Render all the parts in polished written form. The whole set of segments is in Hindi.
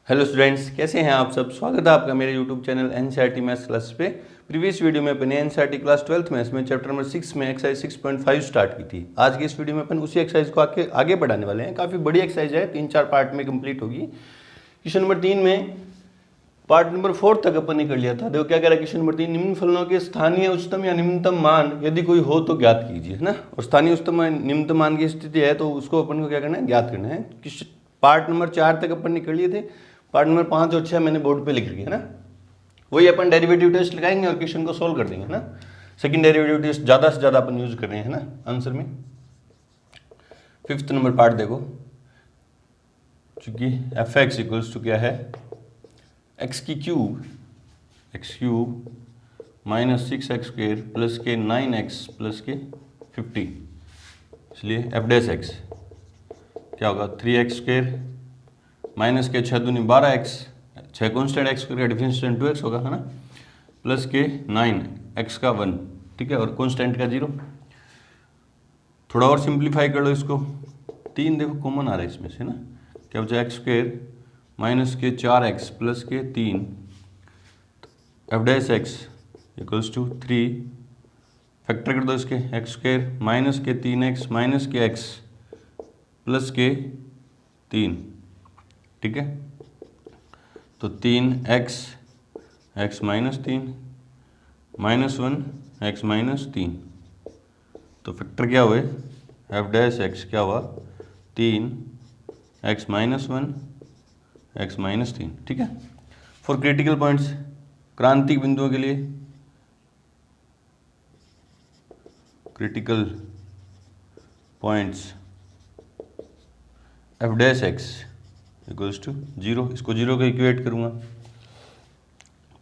हेलो स्टूडेंट्स, कैसे हैं आप सब। स्वागत है आपका मेरे YouTube channel NCERT maths class पे। प्रीवियस वीडियो में अपने एनसीईआरटी क्लास 12th मैथ्स में चैप्टर नंबर 6 में एक्सरसाइज 6.5 स्टार्ट की थी। आज की इस वीडियो में अपन उसी एक्सरसाइज को आगे बढ़ाने वाले हैं। काफ़ी बड़ी एक्सरसाइज है, 3-4 पार्ट में कंप्लीट होगी। क्वेश्चन नंबर 3 में पार्ट नंबर 4 तक अपन ने कर लिया था। देखो क्या कह रहा है क्वेश्चन नंबर 3, निम्न फलनों के स्थानीय उच्चतम या निम्नतम मान यदि कोई हो तो ज्ञात कीजिए, है ना। और स्थानीय उच्चतम निम्नतम मान की स्थिति है तो उसको अपन को क्या करना है, ज्ञात करना है। पार्ट नंबर 4 तक अपन ने कर लिए थे। पार्ट नंबर 5 और 6 मैंने बोर्ड पे लिख रही है ना। वही अपन डेरिवेटिव टेस्ट लगाएंगे और क्वेश्चन को सोल्व कर देंगे ना। सेकंड डेरिवेटिव टेस्ट ज़्यादा से ज़्यादा अपन यूज कर रहे हैं ना आंसर में। 5th नंबर पार्ट देखो, चूंकि एफ एक्स इक्वल्स टू क्या है, x cube minus 6x² plus के 9x प्लस के 50, इसलिए एफ डैश एक्स क्या होगा 3x² माइनस के 6 दूनी 12x, 6 कॉन्स्टेंट x का डिफरेंशिएशन 2x होगा, है ना, प्लस के 9x का 1, ठीक है, और कॉन्स्टेंट का 0। थोड़ा और सिंप्लीफाई कर लो इसको, 3 देखो कॉमन आ रहा है इसमें से ना, क्या बचा x² माइनस के 4x प्लस के 3 F dash x equals to 3, factor कर दो इसके, x² माइनस के 3x माइनस के x प्लस के 3, ठीक है। तो 3x minus 3 minus 1 x minus 3, तो फैक्टर क्या हुए, एफ डैश एक्स क्या हुआ 3x माइनस 1 x माइनस 3, ठीक है। फॉर क्रिटिकल पॉइंट्स, क्रांतिक बिंदुओं के लिए, critical points F dash x equals to 0, इसको 0 को इक्वेट करूँगा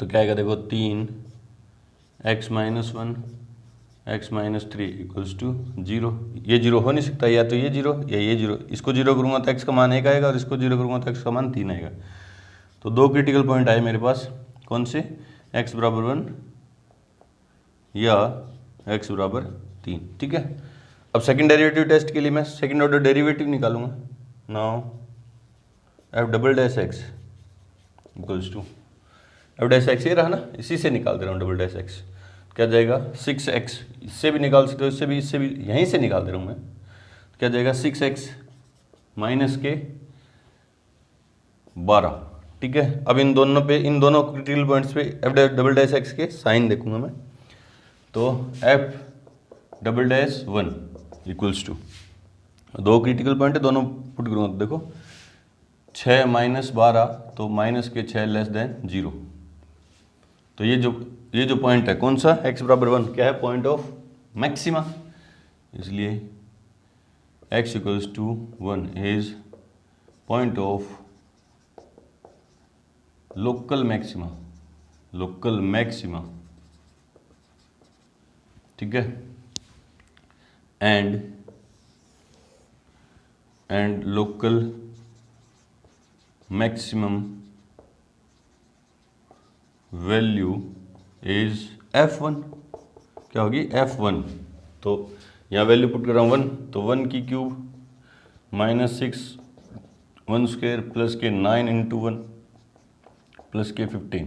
तो क्या आएगा, देखो 3x minus 1 x minus 3 equals to 0। ये 0 हो नहीं सकता, या तो ये 0 या ये 0। इसको 0 करूँगा तो x का मान 1 आएगा और इसको 0 करूँगा तो x का मान 3 आएगा। तो 2 क्रिटिकल पॉइंट आए मेरे पास, कौन से, x बराबर 1 या x बराबर 3, ठीक है। अब सेकेंड डेरिवेटिव टेस्ट के लिए मैं सेकेंड ऑर्डर डेरिवेटिव निकालूंगा। Now F double dash x equals to, F dash x ये रहा ना, इसी से निकाल दे रहा हूँ डबल डैश एक्स, क्या जाएगा 6x, इससे भी निकाल सकते हो, इससे भी यहीं से निकाल दे रहा हूँ मैं, क्या जाएगा 6x माइनस के 12, ठीक है। अब इन दोनों क्रिटिकल पॉइंट्स पे एफ डबल डैश एक्स के साइन देखूंगा मैं, तो F double dash 1 equals to, 2 critical point है, दोनों पुट करूँगा तो देखो 6 माइनस 12, तो माइनस के 6 लेस देन 0। तो ये जो पॉइंट है कौन सा, x बराबर 1 क्या है, पॉइंट ऑफ मैक्सिमा, इसलिए x equals to 1 is point of local maxima, ठीक है। And local maximum value is f1, क्या होगी f1। तो यहाँ वैल्यू पुट कर रहा हूँ 1, तो 1 की क्यूब माइनस 6 1² प्लस के 9 इंटू 1 प्लस के 15,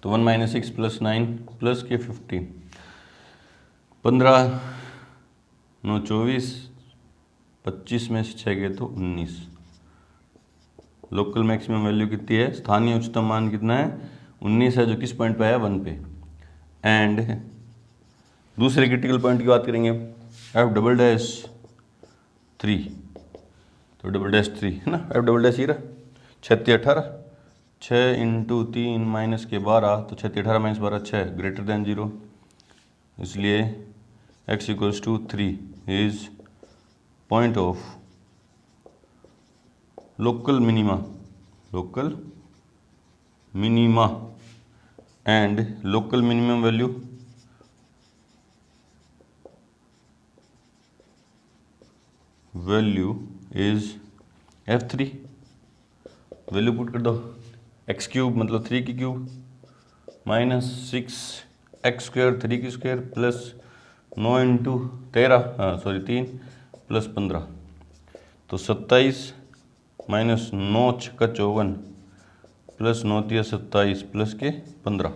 तो 1 माइनस 6 प्लस 9 प्लस के 15, 15 9 24, 25 में से 6 गए तो 19। लोकल मैक्सिमम वैल्यू कितनी है, स्थानीय उच्चतम मान कितना है, 19 है, जो किस पॉइंट पे आया, 1 पे। एंड दूसरे क्रिटिकल पॉइंट की बात करेंगे, एफ डबल डैश 3, तो डबल डैश 3 है ना, एफ डबल डैश ये रहा 6 18, 6 इंटू 3 माइनस के 12, तो 6 18 माइनस 12 6 ग्रेटर देन 0, इसलिए x equals to 3 is point of local minima and local minimum value is f3। Value put कर दो, x क्यूब मतलब 3 की क्यूब माइनस 6x² 3 की स्क्वायर प्लस 9 इंटू 13 3 प्लस 15, तो 27 माइनस 9 छक्का 54 प्लस 9 तिया 27 प्लस के 15।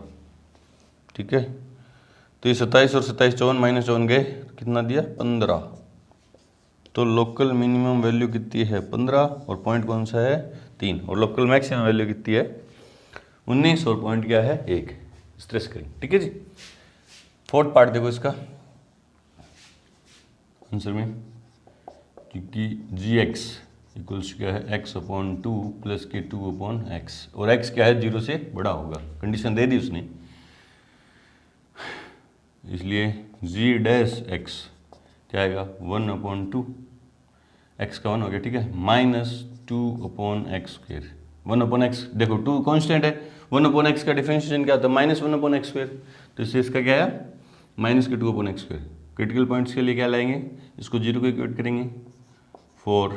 ठीक है, तो ये 27 और 27 54 माइनस 54 गए, कितना दिया 15। तो लोकल मिनिमम वैल्यू कितनी है 15 और पॉइंट कौन सा है 3, और लोकल मैक्सिमम वैल्यू कितनी है 19 और पॉइंट क्या है 1। स्ट्रेस करेंगे। ठीक है जी। फोर्थ पार्ट देखो इसका आंसर में, क्योंकि जी एक्स इक्वल्स क्या है x अपॉन 2 प्लस के 2 अपॉन एक्स, और x क्या है 0 से बड़ा होगा, कंडीशन दे दी उसने, इसलिए जी डैश एक्स क्या आएगा 1 अपॉन 2, एक्स का 1 हो गया। ठीक है, minus 2 upon x square, 1 upon x, देखो 2 कॉन्स्टेंट है, 1 अपॉन एक्स का डिफरेंशिएशन क्या होता है माइनस 1 अपॉन एक्स स्क्वेयर, तो इससे इसका क्या आया माइनस के 2 upon x square. Critical points के लिए क्या लाएंगे, इसको 0 को इक्वेट करेंगे, for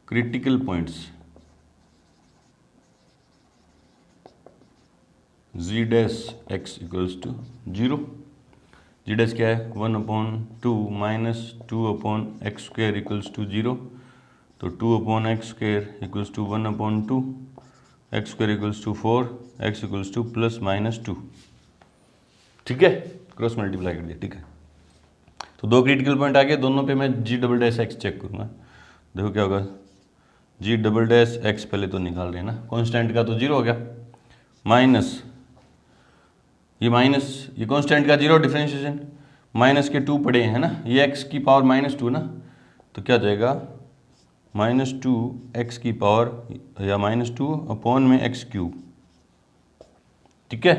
critical points G dash x equals to 0, G dash क्या है 1 upon 2 minus 2 upon x square equals to 0, तो 2 upon x square equals to 1 upon 2, x square equals to 4, x equals to plus minus 2। ठीक है, क्रॉस मल्टीप्लाई कर दिया। ठीक है, तो दो क्रिटिकल पॉइंट आ गए, दोनों पे मैं जी डबल डैश एक्स चेक करूँगा। देखो क्या होगा, जी डबल डैश एक्स पहले तो निकाल रहे हैं ना, कांस्टेंट का तो 0 हो गया, माइनस ये माइनस ये कांस्टेंट का 0 डिफरेंशिएशन, माइनस के 2 पड़े हैं ना, ये एक्स की पावर माइनस 2 ना, तो क्या जाएगा माइनस 2 एक्स की पावर या माइनस 2 अपॉन में एक्स क्यूब। ठीक है,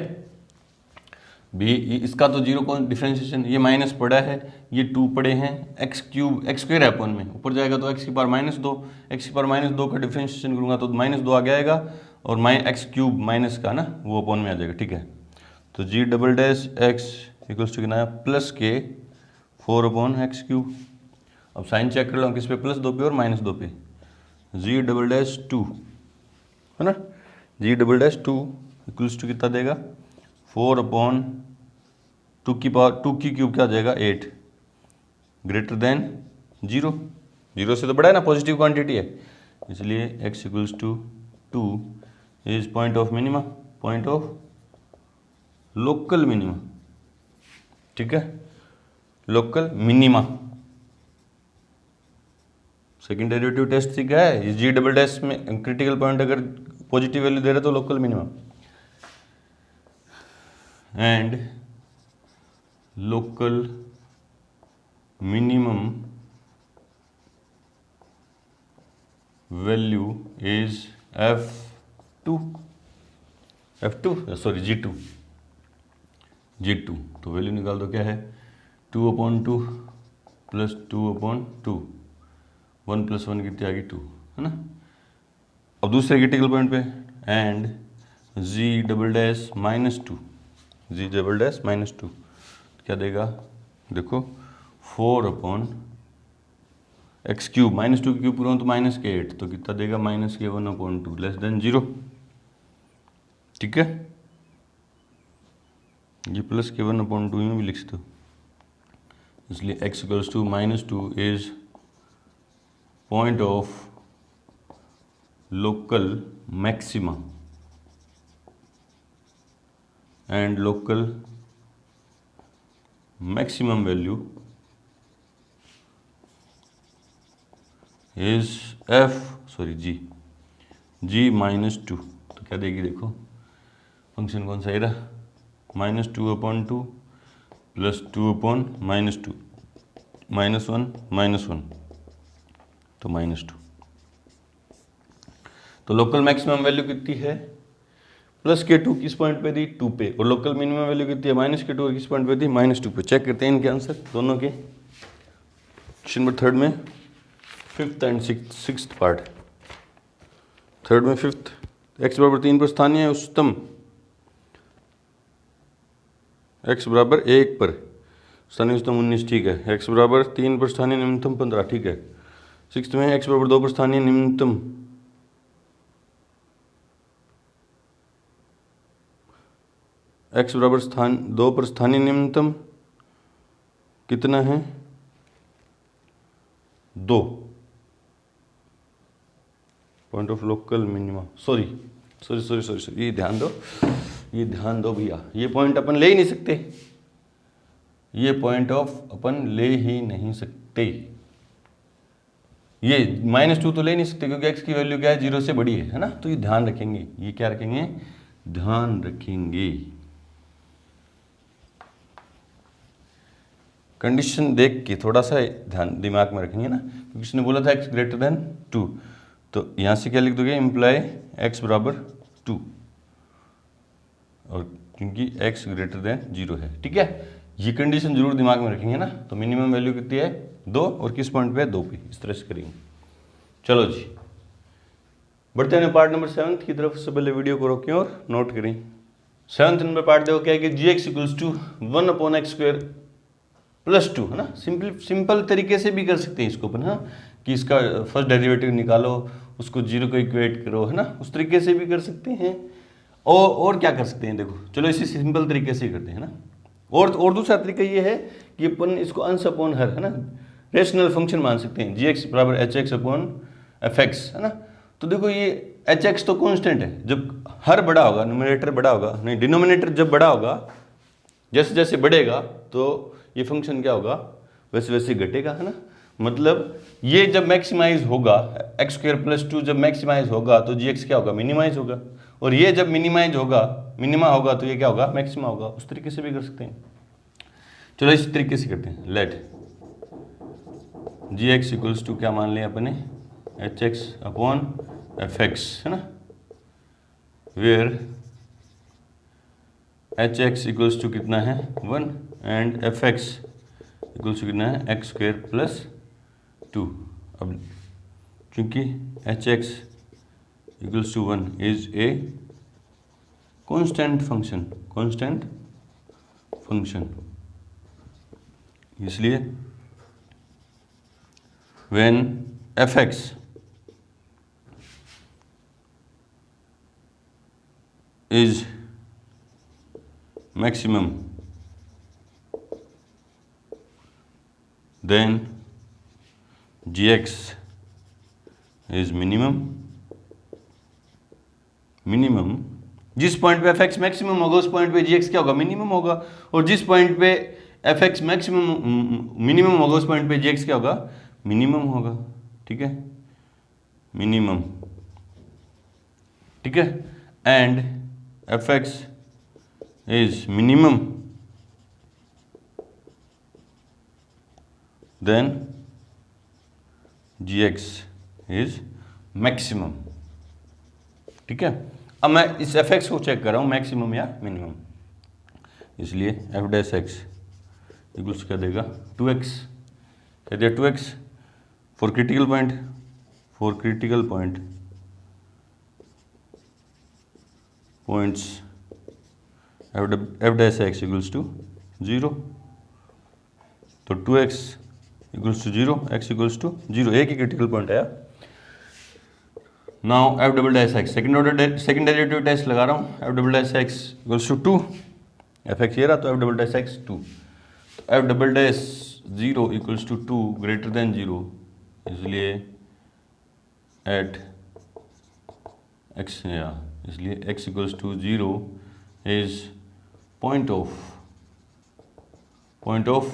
भी इसका तो 0 को डिफरेंशिएशन, ये माइनस पड़ा है, ये 2 पड़े हैं, एक्स क्यूब एक्स स्क्वेयर है अपॉन में, ऊपर जाएगा तो एक्स की पावर माइनस 2, एक्स की पावर माइनस 2 का डिफरेंशिएशन करूंगा तो माइनस 2 आगे आएगा, और एक्स क्यूब माइनस का ना वो अपॉन में आ जाएगा। ठीक है, तो g double dash x equals to कितना है plus k 4 upon x cube. अब साइन चेक कर लो किस पे, प्लस 2 पे और माइनस 2 पे, जी डबल डैश 2 है ना, जी डबल डैश 2 इक्वल्स टू कितना देगा 4 अपॉन 2 की पावर 2 की क्यूब क्या आ जाएगा 8, ग्रेटर देन 0, 0 से तो बड़ा है ना, पॉजिटिव क्वांटिटी है, इसलिए x equals to 2 is point of minima, point of local minima. ठीक है, local minima. Second derivative test सीखा है, ये जी डबल डैश में क्रिटिकल पॉइंट अगर पॉजिटिव वैल्यू दे रहे तो local minima, and local minimum value is F2 sorry G2, तो वैल्यू निकाल दो, क्या है 2 अपॉन 2 प्लस 2 अपॉन 2, 1 प्लस 1 कितनी आ गई 2 है ना। अब दूसरे क्रिटिकल पॉइंट पे, and G double dash minus 2, G double dash minus 2 क्या देगा, देखो 4 upon x cube, minus 2 cube पूरा तो माइनस के 8, तो कितना देगा माइनस के 1 अपॉन 2 लेस देन 0। ठीक है, ये प्लस के 1 अपॉन 2 में भी लिख दो, इसलिए x equals to minus 2 is point of local maxima and local maximum value is G minus 2, तो क्या देगी देखो, फंक्शन कौन सा है minus 2 upon 2 plus 2 upon minus 2, -1 तो -2, तो लोकल मैक्सिमम वैल्यू कितनी है प्लस के 2 किस पॉइंट पे दी 2 पे, और लोकल मिनिमम वैल्यू कितनी है माइनस के 2 किस पॉइंट पे दी -2 पे। चेक करते हैं इनके आंसर दोनों के, क्वेश्चन नंबर 3 में 5th and 6th part. 3rd में 5th, x बराबर 3 पर स्थानीय उच्चतम, x बराबर 1 पर स्थानीय उच्चतम 19, ठीक है, x बराबर 3 पर स्थानीय निम्नतम 15, ठीक है। 6th में x बराबर 2 पर स्थानीय निम्नतम, x बराबर 2 पर स्थानीय निम्नतम कितना है 2, point of local minima, sorry, ये ध्यान दो भैया, ये पॉइंट अपन ले ही नहीं सकते, ये पॉइंट ऑफ अपन ले ही नहीं सकते, ये -2 तो ले नहीं सकते क्योंकि x की वैल्यू क्या है, 0 से बड़ी है ना। तो ये ध्यान रखेंगे, ये क्या रखेंगे, ध्यान रखेंगे, कंडीशन देख के थोड़ा सा ध्यान दिमाग में रखेंगे ना, क्योंकि उसने बोला था x ग्रेटर देन 2, तो यहाँ से क्या लिख दोगे, इम्प्लाई x बराबर 2, और क्योंकि x ग्रेटर देन 0 है, ठीक है। ये कंडीशन जरूर दिमाग में रखेंगे ना। तो मिनिमम वैल्यू कितनी है, 2, और किस पॉइंट पे है, 2 पे, इस तरह से करेंगे। चलो जी, बढ़ते हैं पार्ट नंबर 7 की तरफ। से पहले वीडियो को रोकें और नोट करें। 7th नंबर पार्ट देखो क्या है कि gx इक्वल्स टू 1/x² + 2 है ना। सिंपल तरीके से भी कर सकते हैं इसको अपन, हाँ, कि इसका फर्स्ट डेरिवेटिव निकालो, उसको 0 को इक्वेट करो, है ना, उस तरीके से भी कर सकते हैं। और क्या कर सकते हैं, देखो चलो इसी सिंपल तरीके से ही करते हैं ना। और दूसरा तरीका ये है कि अपन इसको अंश अपॉन हर, है ना, रेशनल फंक्शन मान सकते हैं, gx बराबर hx/fx, है ना। तो देखो ये hx तो कांस्टेंट है, जब हर बड़ा होगा, न्यूमरेटर बड़ा होगा, नहीं डिनोमिनेटर जब बड़ा होगा, जैसे जैसे बढ़ेगा तो ये फंक्शन क्या होगा, वैसे वैसे घटेगा, है ना। मतलब ये जब मैक्सिमाइज होगा, x² + 2 जब मैक्सिमाइज होगा तो gx क्या होगा, मिनिमाइज होगा, और ये जब मिनिमाइज होगा, मिनिमा होगा, तो ये क्या होगा, मैक्सिमा होगा। उस तरीके से भी कर सकते हैं। चलो इस तरीके से करते हैं। लेट gx इक्वल्स टू क्या मान लिया अपने, hx/fx, है ना, वेयर hx इक्वल्स टू कितना है, 1, एंड fx इक्वल्स टू कितना है, x² + 2। अब चूंकि hx equals to 1 is a constant function, इसलिए when fx is maximum then gx is minimum। जिस पॉइंट पे fx मैक्सिमम होगा उस पॉइंट पे gx क्या होगा, मिनिमम होगा, और जिस पॉइंट पे fx मिनिमम होगा उस पॉइंट पे gx क्या होगा, मिनिमम होगा, ठीक है, मिनिमम, ठीक है। And fx is minimum then gx is maximum, ठीक है। अब मैं इस fx को चेक कर रहा हूँ, मैक्सिमम या मिनिमम, इसलिए f' इक्वल्स क्या देगा, 2x, कह दिया 2x for critical point, points f' equals to 0, तो 2x equals to 0, x equals to 0, एक ही क्रिटिकल पॉइंट आया। Now f', second derivative test लगा रहा हूँ, f' इक्वल्स टू 2, fx ये रहा, तो f' 2, f' 0 equals to 2 greater than 0, इसलिए एट x, इसलिए x equals to 0 is point of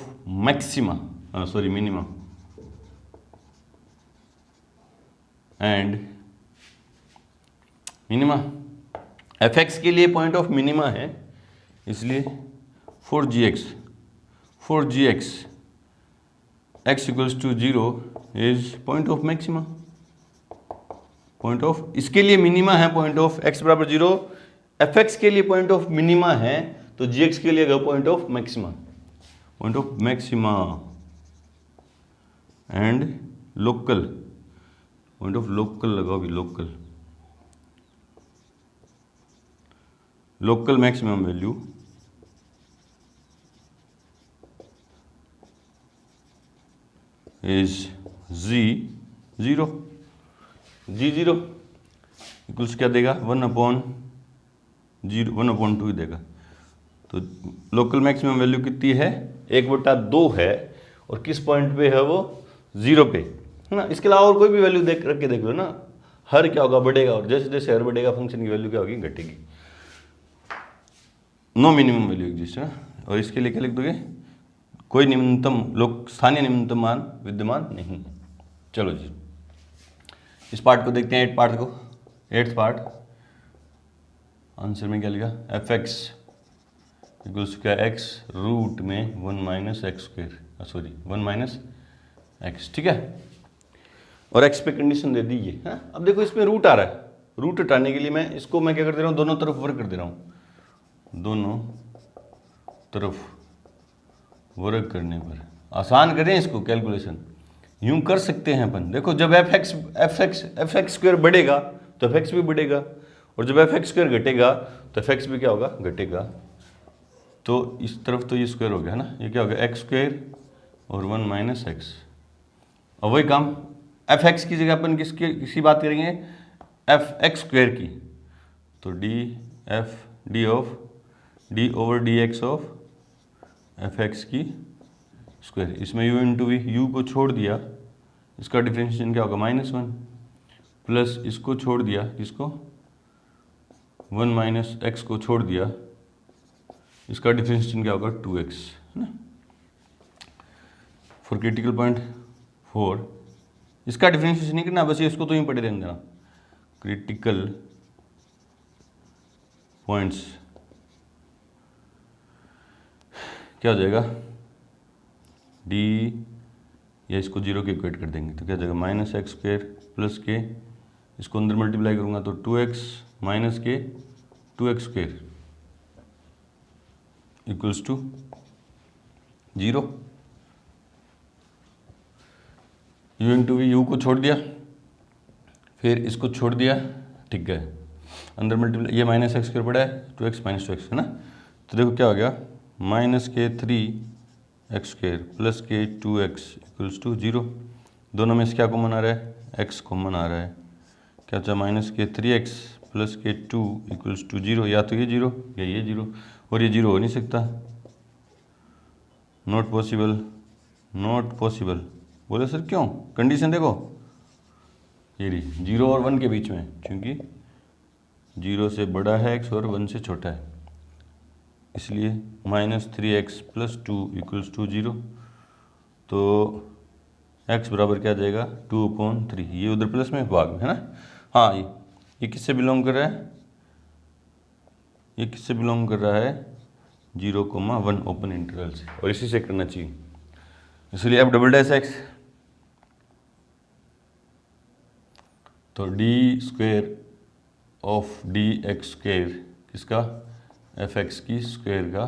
maxima, sorry minima, and minima fx के लिए पॉइंट ऑफ मिनिमा है, इसलिए for gx x equals to 0 is point of maxima, point of, इसके लिए मिनिमा है पॉइंट ऑफ x बराबर 0, fx के लिए पॉइंट ऑफ मिनिमा है, तो gx के लिए point of maxima, and local, point of local लगाओ भी, local maximum value is g0 equals क्या देगा, 1/2 ही देगा। तो लोकल मैक्सिमम वैल्यू कितनी है, 1/2 है, और किस पॉइंट पे है वो, 0 पे, है ना। इसके अलावा और कोई भी वैल्यू रख के देख लो ना, हर क्या होगा, बढ़ेगा, और जैसे जैसे हर बढ़ेगा फंक्शन की वैल्यू क्या होगी, घटेगी। नो मिनिमम वैल्यू एग्जिस्ट है ना। और इसके लिए क्या लिख दोगे, कोई न्यूनतम स्थानीय न्यूनतम मान विद्यमान नहीं। चलो जी इस पार्ट को देखते हैं, 8 पार्ट को। 8th पार्ट आंसर में क्या लिखा, एफ एक्स इक्वल्स क्या, एक्स रूट में 1 minus x square, sorry 1 minus x, ठीक है। और एक्स पे कंडीशन दे दी है। अब देखो इसमें रूट आ रहा है, रूट हटाने के लिए मैं इसको मैं क्या कर दे रहा हूँ, दोनों तरफ वर्क कर दे रहा हूँ। दोनों तरफ वर्क करने पर आसान करें इसको कैलकुलेशन, यूं कर सकते हैं अपन। देखो जब एफ एक्स स्क्वायर बढ़ेगा तो एफ एक्स भी बढ़ेगा, और जब एफ एक्स स्क्वायर घटेगा तो एफ एक्स भी क्या होगा, घटेगा। तो इस तरफ तो ये स्क्वायर हो गया है ना, ये क्या हो गया, एक्स स्क्वायर और 1 माइनस एक्स। अब वही काम एफ एक्स की जगह अपन किसकी बात करेंगे, एफ एक्स स्क्वायर की। तो D over d x of f x की स्क्वायर। इसमें यू इंटू वी, यू को छोड़ दिया, इसका डिफरेंशिएशन क्या होगा, -1, प्लस इसको छोड़ दिया, इसको 1 माइनस एक्स को छोड़ दिया, इसका डिफरेंशिएशन क्या होगा, 2x, है ना। फॉर क्रिटिकल पॉइंट 4 इसका डिफरेंशिएशन नहीं करना, बस ये इसको तो ही पढ़े रहने देना। क्रिटिकल पॉइंट्स क्या हो जाएगा, डी, या इसको 0 के इक्वेट कर देंगे तो क्या हो जाएगा, माइनस एक्स स्क्वायर प्लस के, इसको अंदर मल्टीप्लाई करूंगा तो 2x माइनस के 2x square equals to 0। U into v, u को छोड़ दिया, फिर इसको छोड़ दिया, ठीक है, अंदर मल्टीप्लाई, ये माइनस एक्स स्क्वायर पड़ा है, 2x माइनस 2x, है ना। तो देखो क्या हो गया, माइनस के 3x स्क्वायर प्लस के 2x इक्वल्स टू 0। दोनों में से क्या कॉमन आ रहा है, x कॉमन आ रहा है। क्या होता है, माइनस के 3x प्लस के 2 इक्वल्स टू 0, या तो ये 0 या ये 0, और ये 0 हो नहीं सकता, नॉट पॉसिबल, नॉट पॉसिबल। बोले सर क्यों, कंडीशन देखो, ये रही 0 और 1 के बीच में, क्योंकि 0 से बड़ा है x और 1 से छोटा है, इसलिए -3x प्लस 2 इक्वल्स टू 0। तो x बराबर क्या आ जाएगा, 2/3, ये उधर प्लस में भाग में, है ना। हाँ ये किससे बिलोंग कर रहा है, ये किससे बिलोंग कर रहा है, 0,1 ओपन इंटरवल से, और इसी से करना चाहिए, इसलिए अब डबल डैश x। तो d square of D x square किसका, एफ एक्स की स्क्वायर का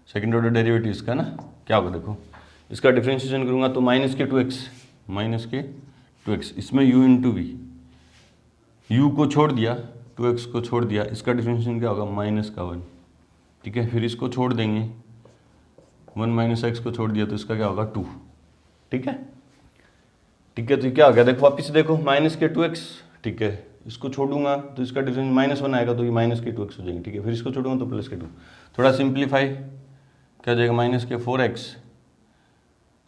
सेकेंड ऑर्डर डेरिवेटिव इसका ना, क्या होगा देखो, इसका डिफरेंशिएशन करूंगा तो माइनस के 2x, इसमें u इंटू वी, u को छोड़ दिया, 2x को छोड़ दिया, इसका डिफरेंशिएशन क्या होगा, -1, ठीक है। फिर इसको छोड़ देंगे, 1 माइनस एक्स को छोड़ दिया तो इसका क्या होगा, 2, ठीक है। ठीक है, तो क्या हो गया, देखो वापिस देखो, माइनस के 2x, ठीक है, इसको छोड़ूंगा तो इसका डिफरेंस -1 आएगा, तो ये माइनस के 2x हो जाएंगे, ठीक है। फिर इसको छोड़ूंगा तो प्लस के 2, थोड़ा सिंप्लीफाई, क्या हो जाएगा, माइनस के 4x,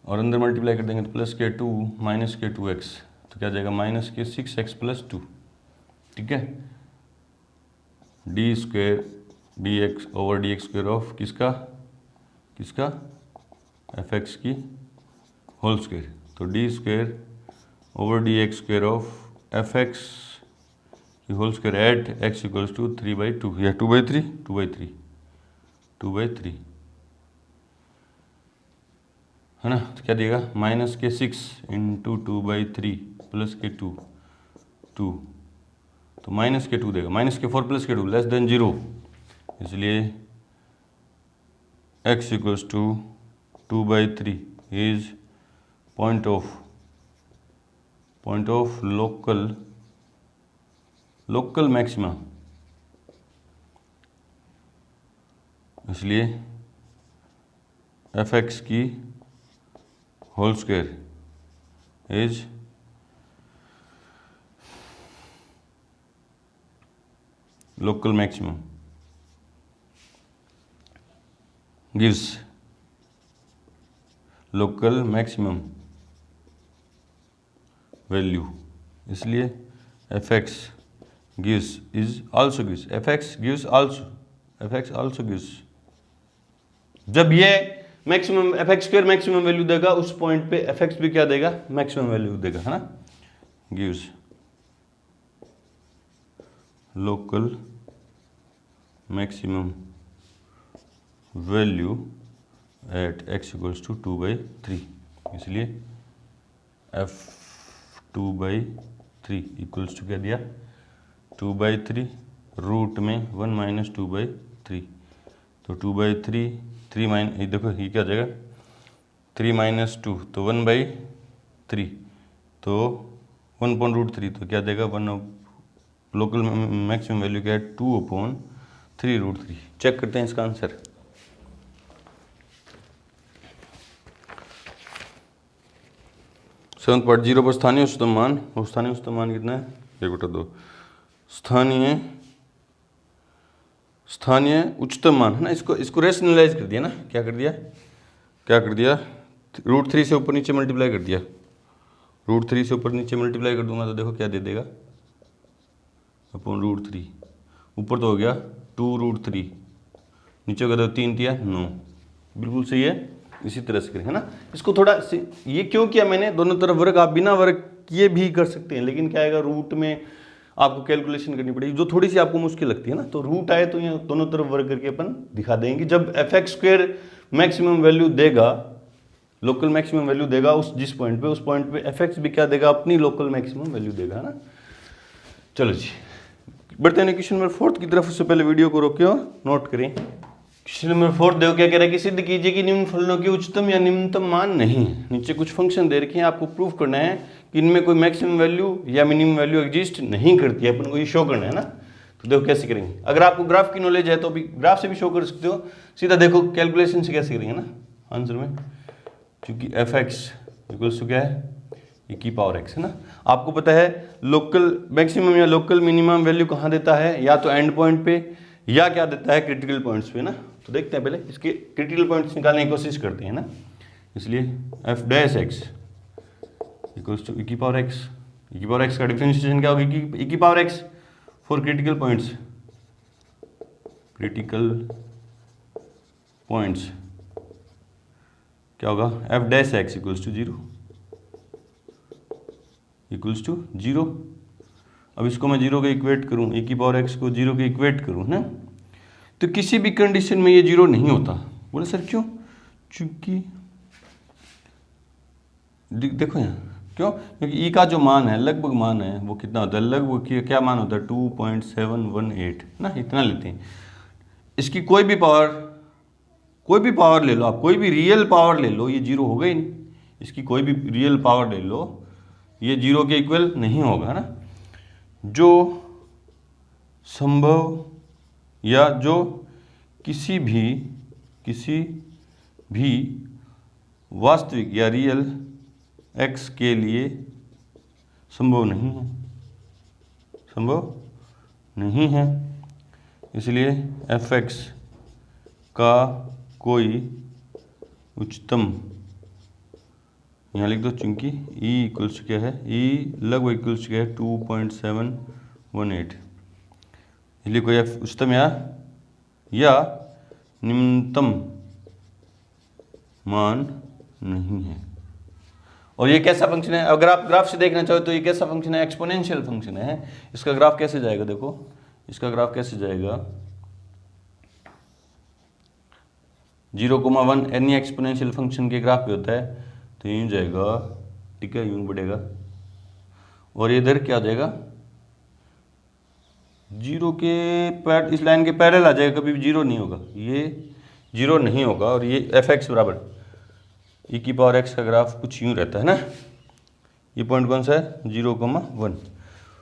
और अंदर मल्टीप्लाई कर देंगे तो प्लस के 2 माइनस के 2x, तो क्या हो जाएगा, माइनस के 6x प्लस 2, ठीक है। D square d x over d x square of किसका एफ एक्स की होल स्क्वायर। तो d square over d x square of f x की whole square at x equals to 3/2 या 2/3 है ना। तो क्या देगा, माइनस के 6 इंटू 2/3 प्लस के 2, तो माइनस के 2 देगा, माइनस के 4 प्लस के 2 लेस देन 0, इसलिए x equals to 2/3 is point of local maxima, इसलिए एफ एक्स की whole square is local maximum gives local maximum value, इसलिए fx gives is also gives fx gives also gives, जब ये maximum fx square maximum value देगा उस पॉइंट पे fx भी क्या देगा, मैक्सिमम वैल्यू देगा, है ना, gives local maximum value at x equals to 2/3, इसलिए f2/3 इक्वल्स टू क्या दिया, 2/3 रूट में 1 माइनस 2/3, तो 2/3 3 माइनस, देखो ये क्या हो जाएगा 3 माइनस 2 तो 1/3, तो 1/√3 तो क्या देगा 1, लोकल मैक्सिमम वैल्यू क्या है 2/3√3। चेक करते हैं इसका आंसर। सेवंथ पार्ट 0 पर स्थानीय उच्चतम मान, और स्थानीय उच्चतम मान कितना है 1/2, स्थानीय उच्चतम मान है ना, इसको रेशनलाइज कर दिया ना, क्या कर दिया √3 से ऊपर नीचे मल्टीप्लाई कर दिया, √3 से ऊपर नीचे मल्टीप्लाई कर दूंगा तो देखो क्या दे देगा अपॉन √3, ऊपर तो हो गया 2√3, नीचे हो गया तो 3 दिया 9, बिल्कुल सही है। इसी तरह से करें, है ना, इसको थोड़ा ये क्यों किया मैंने, दोनों तरफ वर्ग, आप बिना वर्ग किए भी कर सकते हैं, लेकिन क्या आएगा रूट में आपको कैलकुलेशन करनी पड़ेगी जो थोड़ी सी आपको मुश्किल लगती है ना, तो रूट आए तो ये दोनों तरफ वर्ग करके अपन दिखा देंगे। जब fx स्क्वायर मैक्सिमम वैल्यू देगा, लोकल मैक्सिमम वैल्यू देगा उस जिस पॉइंट पे, उस पॉइंट पे fx भी क्या देगा, अपनी लोकल मैक्सिमम वैल्यू देगा, है ना। चलो जी बढ़ते हैं क्वेश्चन नंबर 4 की तरफ। उससे पहले वीडियो को रोके और नोट करें। क्वेश्चन नंबर 4 देखो क्या कह रहा है कि सिद्ध कीजिए कि निम्न फलनों के उच्चतम या निम्नतम मान नहीं है। नीचे कुछ फंक्शन दे रखे हैं, आपको प्रूफ करना है कि इनमें कोई मैक्सिमम वैल्यू या मिनिमम वैल्यू एग्जिस्ट नहीं करती है, अपन को ये शो करना है ना। तो देखो कैसे करेंगे, अगर आपको ग्राफ की नॉलेज है तो भी ग्राफ से भी शो कर सकते हो, सीधा देखो कैलकुलेशन से कैसे करेंगे ना आंसर में, क्योंकि fx इक्वल्स टू क्या है e⁻x, है ना। आपको पता है लोकल मैक्सिमम या लोकल मिनिमम वैल्यू कहाँ देता है, या तो एंड पॉइंट पे या क्या देता है क्रिटिकल पॉइंट्स पे ना। तो देखते हैं पहले इसके क्रिटिकल पॉइंट्स निकालने की कोशिश करते हैं ना। इसलिए f'(x) इक्वल्स टू e⁻x का डिफरेंशिएशन क्या होगी कि e⁻x फॉर क्रिटिकल पॉइंट्स क्या होगा f'(x) इक्वल्स टू 0। अब इसको मैं 0 के इक्वेट करूं, e⁻x को 0 के इक्वेट करूं ना, तो किसी भी कंडीशन में ये 0 नहीं होता। बोले सर क्यों, क्योंकि देखो यहाँ क्यों, क्योंकि e का जो मान है लगभग मान है वो कितना होता है, लगभग क्या मान होता है 2.718 ना, इतना लेते हैं। इसकी कोई भी पावर ले लो आप, कोई भी रियल पावर ले लो, ये 0 होगा ही नहीं। इसकी कोई भी रियल पावर ले लो, ये 0 के इक्वल नहीं होगा ना। जो संभव या जो किसी भी वास्तविक या रियल x के लिए संभव नहीं है, इसलिए fx का कोई उच्चतम, यहाँ लिख दो, चूंकि e इक्वल्स क्या है, e लगभग इक्वल्स क्या है 2.718, इसलिए कोई उच्चतम या निम्नतम मान नहीं है। और ये कैसा फंक्शन है, अगर आप ग्राफ से देखना चाहो तो ये कैसा फंक्शन है, एक्सपोनेंशियल फंक्शन है। इसका ग्राफ कैसे जाएगा, देखो इसका ग्राफ कैसे जाएगा, 0,1 एनी एक्सपोनेंशियल फंक्शन के ग्राफ पे होता है, तो यूँ जाएगा, ठीक है, यूँ बढ़ेगा, और इधर क्या आ जाएगा 0 के इस लाइन के पैरेलल आ जाएगा, कभी भी 0 नहीं होगा, ये 0 नहीं होगा। और ये fx बराबर e⁻x का ग्राफ कुछ यूँ रहता है ना। ये पॉइंट कौन सा है 0,1,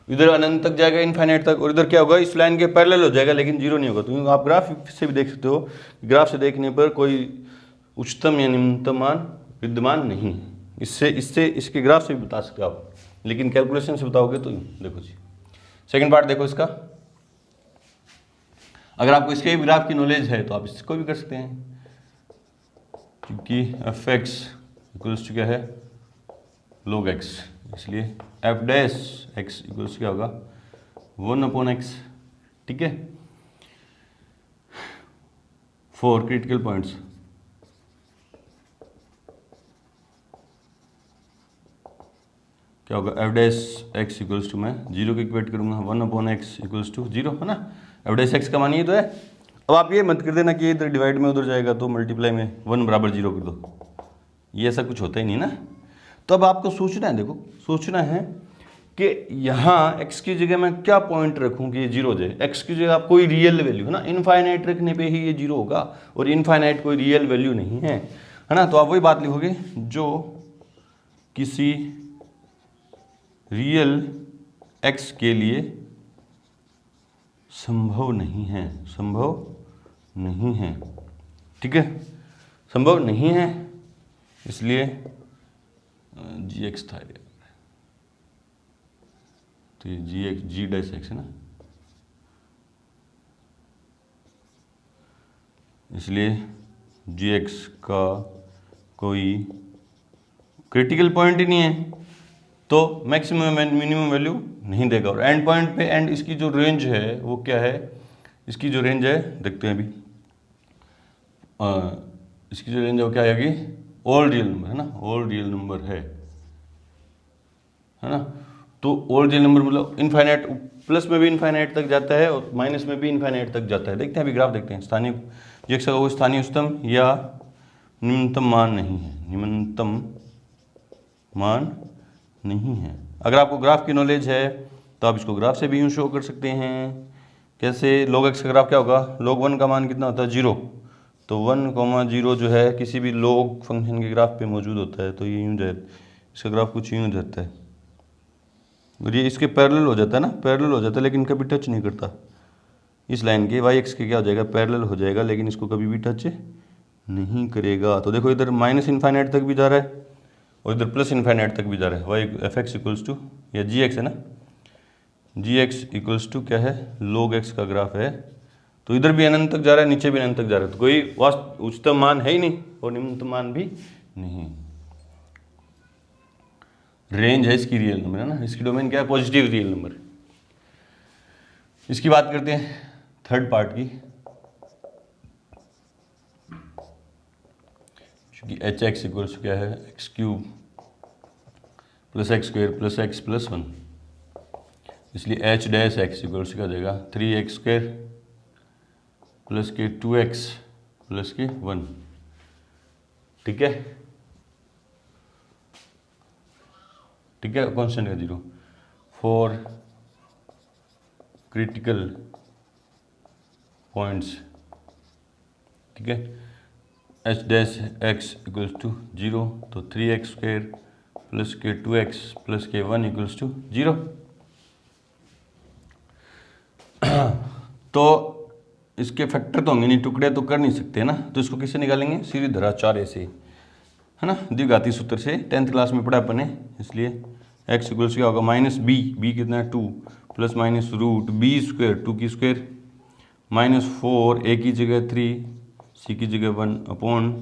इधर अनंत तक जाएगा, इनफाइनाइट तक, और इधर क्या होगा इस लाइन के पैरेलल हो जाएगा, लेकिन 0 नहीं होगा। तो आप ग्राफ से भी देख सकते हो, ग्राफ से देखने पर कोई उच्चतम या निम्नतम मान विद्यमान नहीं है। इससे इसके ग्राफ से भी बता सकते हो आप, लेकिन कैलकुलेशन से बताओगे तो देखो जी। सेकंड पार्ट देखो इसका, अगर आपको इसके ग्राफ की नॉलेज है तो आप इसको भी कर सकते हैं, क्योंकि fx इक्वल्स टू क्या है log x, इसलिए एफ डैश एक्स इक्वल्स क्या होगा 1/x। ठीक है, 4 क्रिटिकल पॉइंट्स। क्या होगा f dash x equals to, मैं 0 को इक्वेट करूंगा 1/x इक्वल्स टू 0, है ना। एफ डैश एक्स का मान ये तो है। अब आप ये मत कर देना कि इधर डिवाइड में उधर जाएगा तो मल्टीप्लाई में 1 बराबर 0 कर दो, ये ऐसा कुछ होता ही नहीं ना। तो अब आपको सोचना है, देखो सोचना है कि यहाँ x की जगह मैं क्या पॉइंट रखूँ कि ये 0 हो जाए। x की जगह आप कोई रियल वैल्यू, है ना, इनफाइनाइट रखने पे ही ये 0 होगा, और इनफाइनाइट कोई रियल वैल्यू नहीं है, है ना। तो आप वही बात लिखोगे, जो किसी रियल x के लिए संभव नहीं है, संभव नहीं है। ठीक है, संभव नहीं है, इसलिए gx था, तो ये जी डैश एक्स है ना, इसलिए gx का कोई क्रिटिकल पॉइंट ही नहीं है, तो मैक्सिमम एंड मिनिमम वैल्यू नहीं देगा। और एंड पॉइंट पे एंड इसकी जो रेंज है वो क्या है, इसकी जो रेंज है देखते हैं अभी, इसकी जो रेंज है वो क्या आएगी, ऑल रियल नंबर, है ना, ऑल रियल नंबर है ना। तो ऑल रियल नंबर मतलब इनफाइनाइट, प्लस में भी इनफाइनाइट तक जाता है और माइनस में भी इनफाइनाइट तक जाता है। देखते हैं अभी ग्राफ देखते हैं। स्थानीय gx का कोई स्थानीय उच्चतम या निम्नतम मान नहीं है, निम्नतम मान नहीं है। अगर आपको ग्राफ की नॉलेज है तो आप इसको ग्राफ से भी यूँ शो कर सकते हैं। कैसे, log x का ग्राफ क्या होगा, log 1 का मान कितना होता है 0, तो 1,0 जो है किसी भी log फंक्शन के ग्राफ पे मौजूद होता है, तो ये यूँ जाए, इसका ग्राफ कुछ यूँ जाता है और ये इसके पैरेलल हो जाता है ना, पैरेलल हो जाता है लेकिन कभी टच नहीं करता इस लाइन के। y x के क्या हो जाएगा, पैरेलल हो जाएगा लेकिन इसको कभी भी टच नहीं करेगा। तो देखो इधर माइनस इनफाइनाइट तक भी जा रहा है और इधर प्लस इनफाइनाइट तक भी जा रहा है। Y f x equals to, या जी एक्स है ना, जी एक्स इक्वल्स टू क्या है, log x का ग्राफ है, तो इधर भी अनंत तक जा रहा है, नीचे भी अनंत तक जा रहा है, तो कोई उच्चतम मान है ही नहीं और निम्नतम मान भी नहीं। रेंज है इसकी रियल नंबर, है ना, इसकी डोमेन क्या है, पॉजिटिव रियल नंबर। इसकी बात करते हैं थर्ड पार्ट की, क्योंकि एच एक्स इक्वल्स क्या है, x cube plus x square plus x plus 1, इसलिए एच डैश एक्स इक्वल्स क्या हो जाएगा 3x स्क्वेयर प्लस के 2x प्लस के 1। ठीक है, ठीक है, कॉन्स्टेंट का 0 फॉर क्रिटिकल पॉइंट्स। ठीक है, h dash x equals to 0, तो 3x स्क्वेयर प्लस के 2x प्लस के 1 इक्वल्स टू 0। तो इसके फैक्टर तो होंगे नहीं, टुकड़े तो कर नहीं सकते ना, तो इसको किससे निकालेंगे, सीधी धराचार्य से, है ना, द्विघाती सूत्र से 10th क्लास में पढ़ा अपन ने। इसलिए x इक्वल्स क्या होगा माइनस बी, बी कितना है 2, plus minus root b square 2 की स्क्वेयर माइनस 4 a की जगह 3 c की जगह 1 अपॉन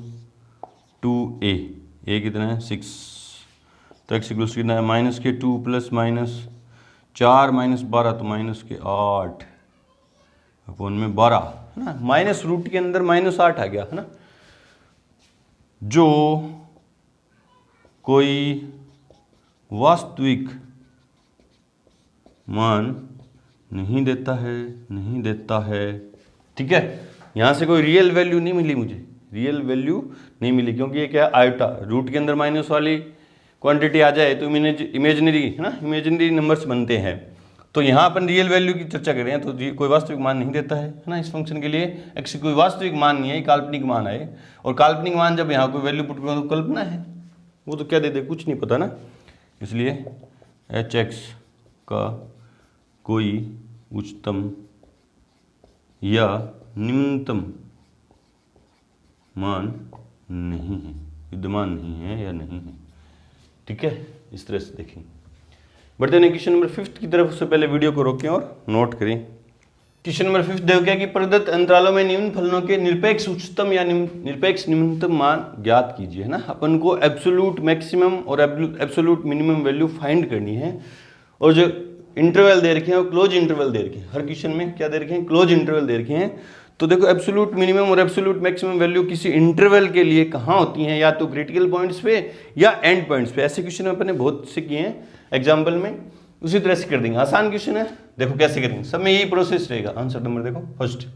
2a, a कितना है 6, तो x इक्वल्स कितना है माइनस के 2 प्लस माइनस 4 माइनस 12 तो माइनस के 8 अपॉन में 12, है ना, माइनस रूट के अंदर माइनस 8 आ गया, है ना। जो कोई वास्तविक मान नहीं देता है, नहीं देता है। ठीक है, यहाँ से कोई रियल वैल्यू नहीं मिली मुझे, रियल वैल्यू नहीं मिली, क्योंकि ये क्या है आयोटा, रूट के अंदर माइनस वाली क्वांटिटी आ जाए तो इमेजिनरी, है ना, इमेजिनरी नंबर्स बनते हैं। तो यहाँ अपन रियल वैल्यू की चर्चा कर रहे हैं, तो कोई वास्तविक मान नहीं देता है ना इस फंक्शन के लिए। एक्स कोई वास्तविक मान नहीं है, काल्पनिक मान है, और काल्पनिक मान जब यहाँ कोई वैल्यू पुट करो तो कल्पना है, वो तो क्या दे दे कुछ नहीं पता ना। इसलिए एच एक्स का कोई उच्चतम या निम्नतम मान नहीं है, विद्यमान नहीं है या नहीं है। ठीक है, इस तरह से देखें। बढ़ते हैं क्वेश्चन नंबर 5 की तरफ। उससे पहले वीडियो को रोकें और नोट करें। क्वेश्चन नंबर 5 देखो क्या कि प्रदत्त अंतरालों में निम्न फलनों के निरपेक्ष उच्चतम या निरपेक्ष निम्नतम मान ज्ञात कीजिए, है ना। अपन को एब्सोल्यूट मैक्सिमम और एब्सोल्यूट मिनिमम वैल्यू फाइंड करनी है, और जो इंटरवल दे रखे हैं वो क्लोज इंटरवल दे रखे हैं। हर क्वेश्चन में क्या दे रखे हैं, क्लोज इंटरवल दे रखे हैं। तो देखो एब्सोल्यूट मिनिमम और एब्सोल्यूट मैक्सिमम वैल्यू किसी इंटरवल के लिए कहाँ होती हैं, या तो क्रिटिकल पॉइंट्स पे या एंड पॉइंट्स पे। ऐसे क्वेश्चन अपन ने बहुत से किए हैं एग्जाम्पल में, उसी तरह से कर देंगे। आसान क्वेश्चन है, देखो कैसे करेंगे, सब में यही प्रोसेस रहेगा। आंसर नंबर देखो फर्स्ट,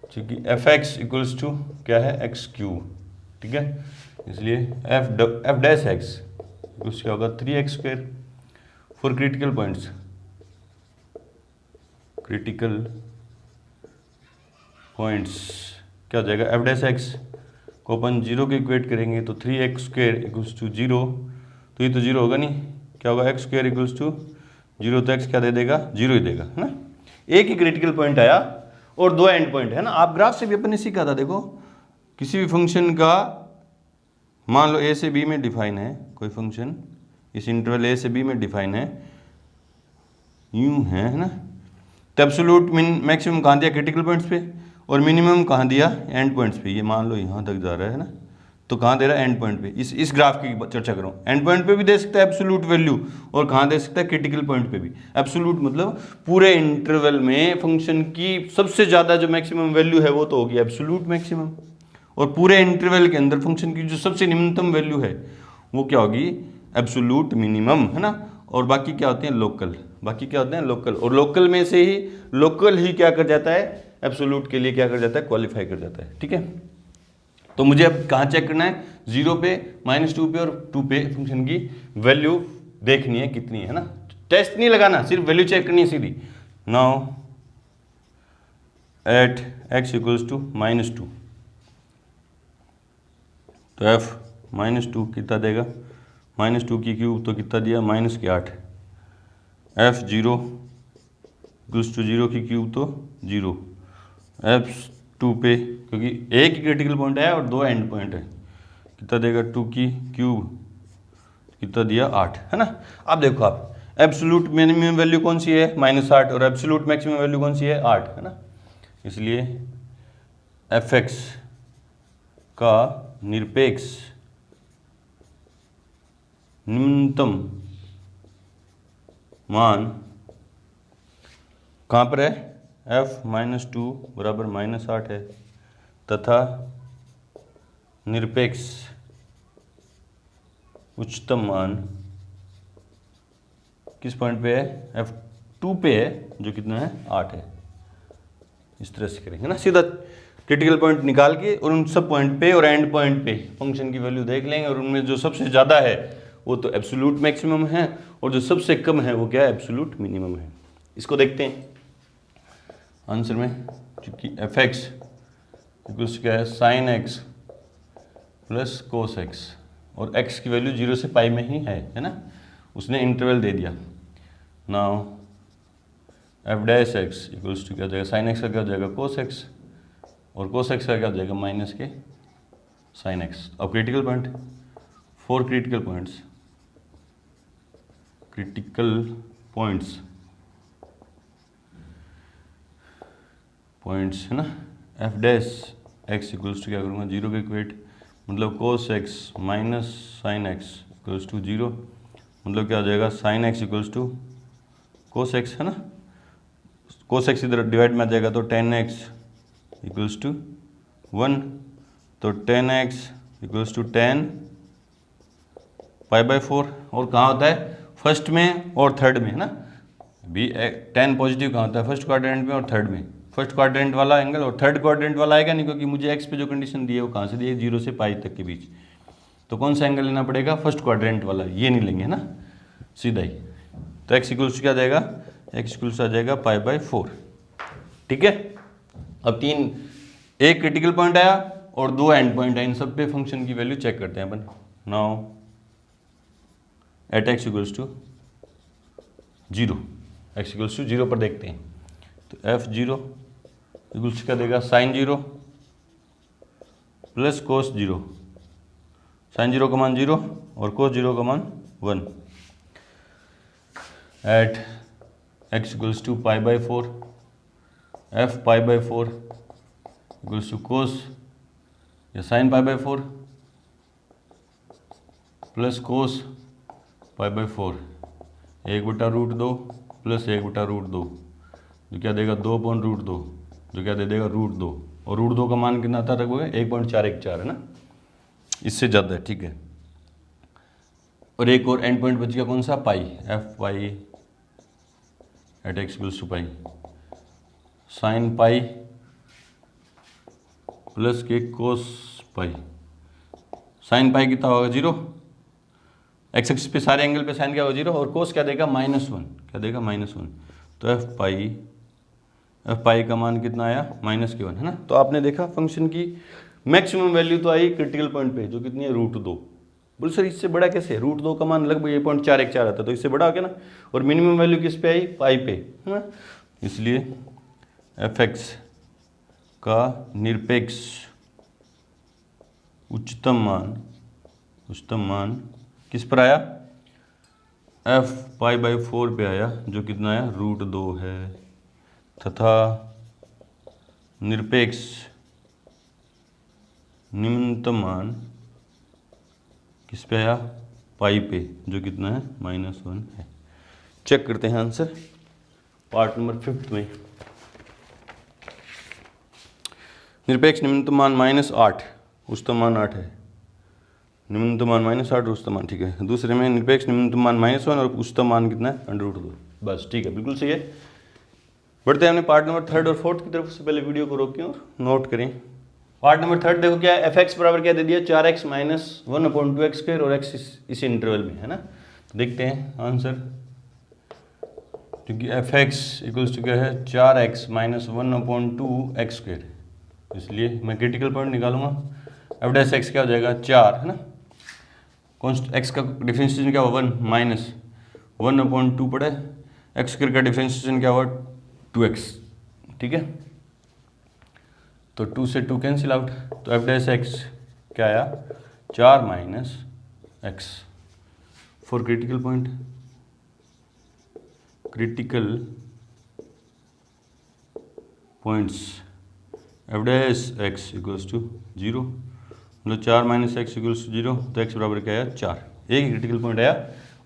क्योंकि एफ एक्स इक्वल्स टू क्या है, एक्स क्यूब, ठीक है, इसलिए एफ डैश एक्स इक्वल्स क्या होगा 3x²। For critical points, critical points क्या हो जाएगा, एफ डैश एक्स को अपन 0 के इक्वेट करेंगे तो 3x² इक्वल्स टू 0, तो ये तो 0 होगा नहीं, क्या होगा x² इक्वल्स टू 0, तो x क्या दे देगा, 0 ही देगा, है ना। एक ही क्रिटिकल पॉइंट आया और 2 एंड पॉइंट है ना। आप ग्राफ से भी अपन ने सीखा था, देखो किसी भी फंक्शन का मान लो a से b में डिफाइन है कोई फंक्शन, इस इंटरवल a से b में डिफाइन है, यूं है ना। तो एब्सोल्यूट मैक्सिमम कहाँ दिया, क्रिटिकल पॉइंट्स पे, और मिनिमम कहाँ दिया, एंड पॉइंट्स पे। ये मान लो यहाँ तक जा रहा है ना, तो कहाँ दे रहा है, एंड पॉइंट पे। इस ग्राफ की चर्चा करो, एंड पॉइंट पे भी दे सकता है एब्सोल्यूट वैल्यू, और कहाँ दे सकता है, क्रिटिकल पॉइंट पे भी। एब्सोल्यूट मतलब पूरे इंटरवल में फंक्शन की सबसे ज़्यादा जो मैक्सिमम वैल्यू है वो तो होगी एब्सोल्यूट मैक्सिमम, और पूरे इंटरवल के अंदर फंक्शन की जो सबसे निम्नतम वैल्यू है वो क्या होगी, एब्सोल्यूट मिनिमम, है ना। और बाकी क्या होते हैं, लोकल, बाकी क्या होते हैं, लोकल। और लोकल में से ही लोकल ही क्या कर जाता है, एब्सोल्यूट के लिए क्या कर जाता है, क्वालिफाई कर जाता है, ठीक है। तो मुझे अब कहाँ चेक करना है, 0 पे, -2 पे और 2 पे फंक्शन की वैल्यू देखनी है कितनी है ना। टेस्ट नहीं लगाना, सिर्फ वैल्यू चेक करनी है सीधी। Now at x equals to -2, तो f -2 कितना देगा, -2 की क्यूब तो कितना दिया, -8। f 0 इक्वल्स टू 0 की क्यूब तो 0। f 2 पे, क्योंकि एक ही क्रिटिकल पॉइंट है और 2 एंड पॉइंट है, कितना देगा, 2 की क्यूब कितना दिया, 8, है ना। अब देखो आप एब्सोल्यूट मिनिमम वैल्यू कौन सी है, -8, और एब्सोल्यूट मैक्सिमम वैल्यू कौन सी है, 8, है ना। इसलिए एफ एक्स का निरपेक्ष न्यूनतम मान कहाँ पर है, f -2 बराबर -8 है, तथा निरपेक्ष उच्चतम मान किस पॉइंट पे है, f2 पे है, जो कितना है, 8 है। इस तरह से करेंगे ना, सीधा क्रिटिकल पॉइंट निकाल के और उन सब पॉइंट पे और एंड पॉइंट पे फंक्शन की वैल्यू देख लेंगे, और उनमें जो सबसे ज़्यादा है वो तो एब्सोल्यूट मैक्सिमम है, और जो सबसे कम है वो क्या है, एब्सोल्यूट मिनिमम है। इसको देखते हैं आंसर में, क्योंकि एफ एक्स इक्वल्स क्या है, sin x plus cos x, और x की वैल्यू 0 से पाई में ही है ना, उसने इंटरवल दे दिया। Now f dash x equals to क्या हो जाएगा, sin x का क्या हो जाएगा, cos x, और cos x का क्या हो जाएगा, माइनस के sin x। अब क्रिटिकल पॉइंट, 4 क्रिटिकल पॉइंट्स, है ना। F dash x equals to क्या करूँगा, 0 के इक्वेट, मतलब cos x minus sin x equals to 0, मतलब क्या हो जाएगा, sin x equals to cos x, है ना। cos x इधर डिवाइड में आ जाएगा तो tan x इक्वल्स टू 1, तो tan x equals to tan π/4, और कहाँ होता है, फर्स्ट में और थर्ड में, है ना। भी tan पॉजिटिव कहाँ होता है, फर्स्ट क्वाड्रेंट में और थर्ड में। फर्स्ट क्वाड्रेंट वाला एंगल और थर्ड क्वाड्रेंट वाला आएगा नहीं, क्योंकि मुझे x पे जो कंडीशन दी है वो कहाँ से दी है, 0 से पाई तक के बीच। तो कौन सा एंगल लेना पड़ेगा, फर्स्ट क्वाड्रेंट वाला, ये नहीं लेंगे, है ना, सीधा ही। तो x इक्वल्स क्या जाएगा, x इक्वल्स आ जाएगा π/4, ठीक है। अब एक क्रिटिकल पॉइंट आया और 2 एंड पॉइंट है, इन सब पे फंक्शन की वैल्यू चेक करते हैं अपन। Now at x equals to 0, x equals to 0 पर देखते हैं, तो f0 इक्वल्स क्या देगा, sin 0 प्लस cos 0, sin 0 का मान 0 और cos 0 का मान 1। At x equals to π/4, f π/4 equals to cos या साइन π/4 प्लस कोस π/4, 1/√2 प्लस 1/√2 जो क्या देगा 2/√2, जो क्या दे देगा √2, और √2 का मान कितना आता है 1.414 है ना, इससे ज़्यादा है, ठीक है। और एक और एंड पॉइंट बच गया कौन सा, pi, f pi at x equals to pi, sine pi plus k cos pi, sine पाई कितना होगा 0, एक्स एक्सिस पे सारे एंगल पे साइन क्या होगा 0, और कोस क्या देगा -1, क्या देगा -1, तो एफ पाई का मान कितना आया -1 है ना। तो आपने देखा फंक्शन की मैक्सिमम वैल्यू तो आई क्रिटिकल पॉइंट पे, जो कितनी है √2। बोल सर इससे बड़ा कैसे, √2 का मान लगभग 1.414 आता, तो इससे बड़ा हो गया ना। और मिनिमम वैल्यू किस पे आई, पाई पे, है ना। इसलिए एफ एक्स का निरपेक्ष उच्चतम मान किस पर आया, एफ π/4 पे आया, जो कितना आया √2 है, तथा निरपेक्ष निम्नतम मान किस पे आया, पाई पे, जो कितना है -1 है। चेक करते हैं आंसर पार्ट नंबर 5 में। निरपेक्ष निम्नतम मान -8, उच्चतम मान 8 है, निम्नतम मान -8 उच्चतम मान, ठीक है। दूसरे में निरपेक्ष निम्नतम मान -1 और उच्चतम मान कितना है √2, बस ठीक है, बिल्कुल सही है। बढ़ते हैं हमने पार्ट नंबर 3 और 4 की तरफ। से पहले वीडियो को रोकें और नोट करें। पार्ट नंबर 3 देखो क्या है, एफ एक्स बराबर क्या दे दिया 4x - 1/2x² और x इस इंटरवल में है ना। तो देखते हैं आंसर, क्योंकि एफ एक्स इक्वल्स टू क्या है 4x - 1/2x², इसलिए मैं क्रिटिकल पॉइंट निकालूंगा। एफ डैश एक्स क्या हो जाएगा 4 है ना, कॉन्स्ट एक्स का डिफरेंशिएशन क्या हुआ 1 - 1/2 पड़े, x² का डिफरेंशिएशन क्या हुआ 2x, ठीक है। तो 2 से 2 कैंसिल आउट, तो एफ डैश एक्स क्या आया 4 - x for critical point, critical points F dash x equals to 0, मतलब 4 - x इक्वल्स टू 0, तो x बराबर क्या आया 4। एक ही क्रिटिकल पॉइंट आया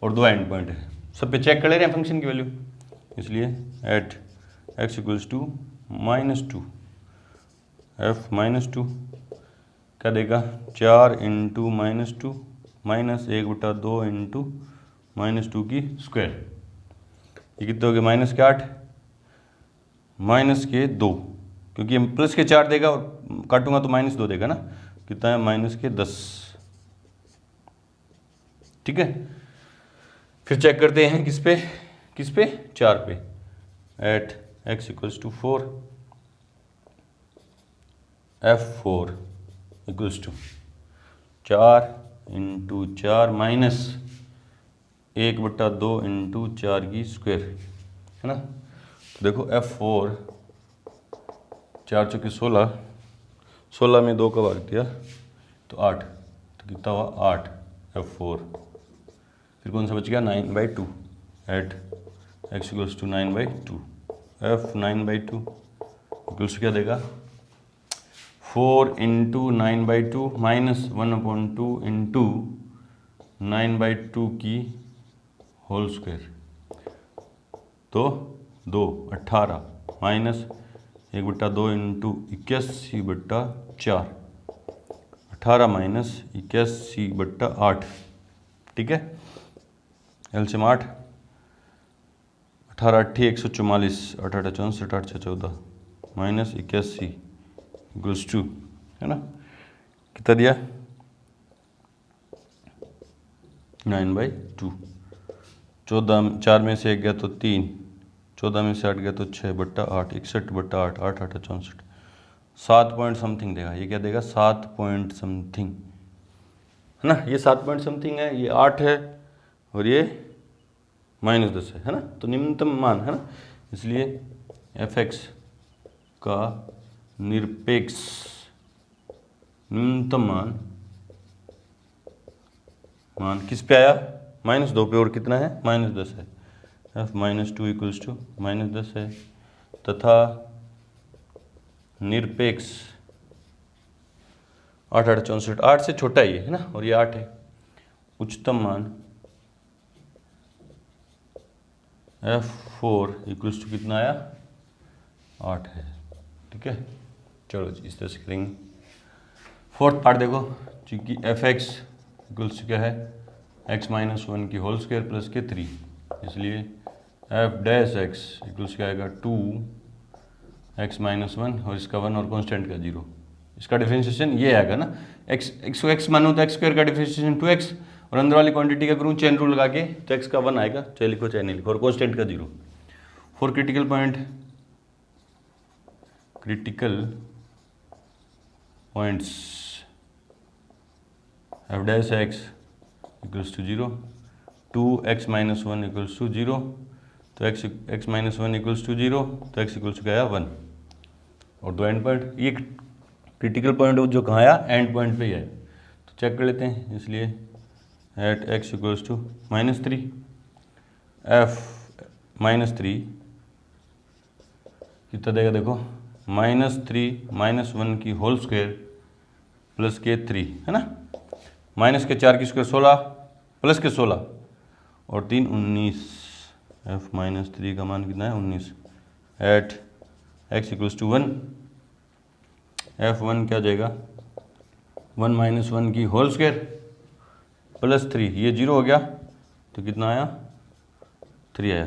और 2 एंड पॉइंट है, सब पे चेक कर ले रहे हैं फंक्शन की वैल्यू, इसलिए at x equals to -2, f -2 क्या देगा 4 × -2 -1/2 × -2 की स्क्वायर, ये कितने हो गए -8 -2, क्योंकि हम प्लस के 4 देगा और काटूंगा तो -2 देगा ना, कितना है -10, ठीक है। फिर चेक करते हैं किस पे 4 पे, at x equals to 4, f4 equals to 4 × 4 -1/2 × 4 की स्क्वायर, है ना। तो देखो f4 4 चौके 16 में 2 का भाग दिया तो 8, तो कितना हुआ 8 f4, फिर कौन सा बच गया 9/2, at x equals to 9/2, f 9/2 equals क्या देगा 4 × 9/2 -1/2 × 9/2 की होल स्क्वायर, तो 2 18 -1/2 × 81/4, 18 - 81/8, ठीक है। एलसीएम 8, 18 8 144, 8 8 64, 8 6 14 -81 इक्वल्स टू, है ना, कितना दिया 9/2, 14 4 में से 1 गया तो 3, 14 में से 8 गया तो 6/8, 61/8, 8 8 64, 7 पॉइंट समथिंग देगा, ये क्या देगा 7 पॉइंट समथिंग, है ना। ये 7 पॉइंट समथिंग है, ये 8 है और ये -10 है ना। तो निम्नतम मान है ना, इसलिए एफ एक्स का निरपेक्ष न्यूनतम मान किस पे आया -2 पे, और कितना है -10 है, f minus two equals to -10 है, तथा निरपेक्ष 8 8 64, 8 से छोटा ही है ना, और ये 8 है। उच्चतम मान F4 इक्वल्स टू कितना आया, 8 है। ठीक है, चलो जी इस तरह से करेंगे। फोर्थ पार्ट देखो, चूंकि Fx इक्वल्स टू क्या है, x माइनस 1 की होल स्क्वायर प्लस के 3, इसलिए एफ डैश एक्स इक्वल्स क्या आएगा 2x माइनस 1 और इसका 1 और कॉन्स्टेंट का 0। इसका डिफरेंशिएशन ये आएगा ना, x को x मानो तो x स्क्वायर का डिफरेंशिएशन 2x, और अंदर वाली क्वांटिटी का करूँ चेन रूल लगा के तो x का 1 आएगा, चाहे लिखो चाहे नहीं लिखो, और कॉन्स्टेंट का 0। For critical points F dash x equals to 0, 2x minus 1 equals to 0, तो x माइनस 1 इक्वल्स टू 0, तो x इक्वल्स टू क्या आया 1, और दो एंड पॉइंट। ये क्रिटिकल पॉइंट जो कहाँ आया, एंड पॉइंट पे ही है, तो चेक कर लेते हैं। इसलिए at x equals to -3, f -3 कितना देगा देखो, -3 माइनस 1 की होल स्क्वायर प्लस के 3 है ना, माइनस के 4 की स्क्वायर 16 प्लस के 16 और 3 19, f -3 का मान कितना है 19। Eight x equals to 1, f1 क्या जाएगा 1 माइनस 1 की होल स्क्वायर प्लस 3, ये 0 हो गया तो कितना आया 3 आया,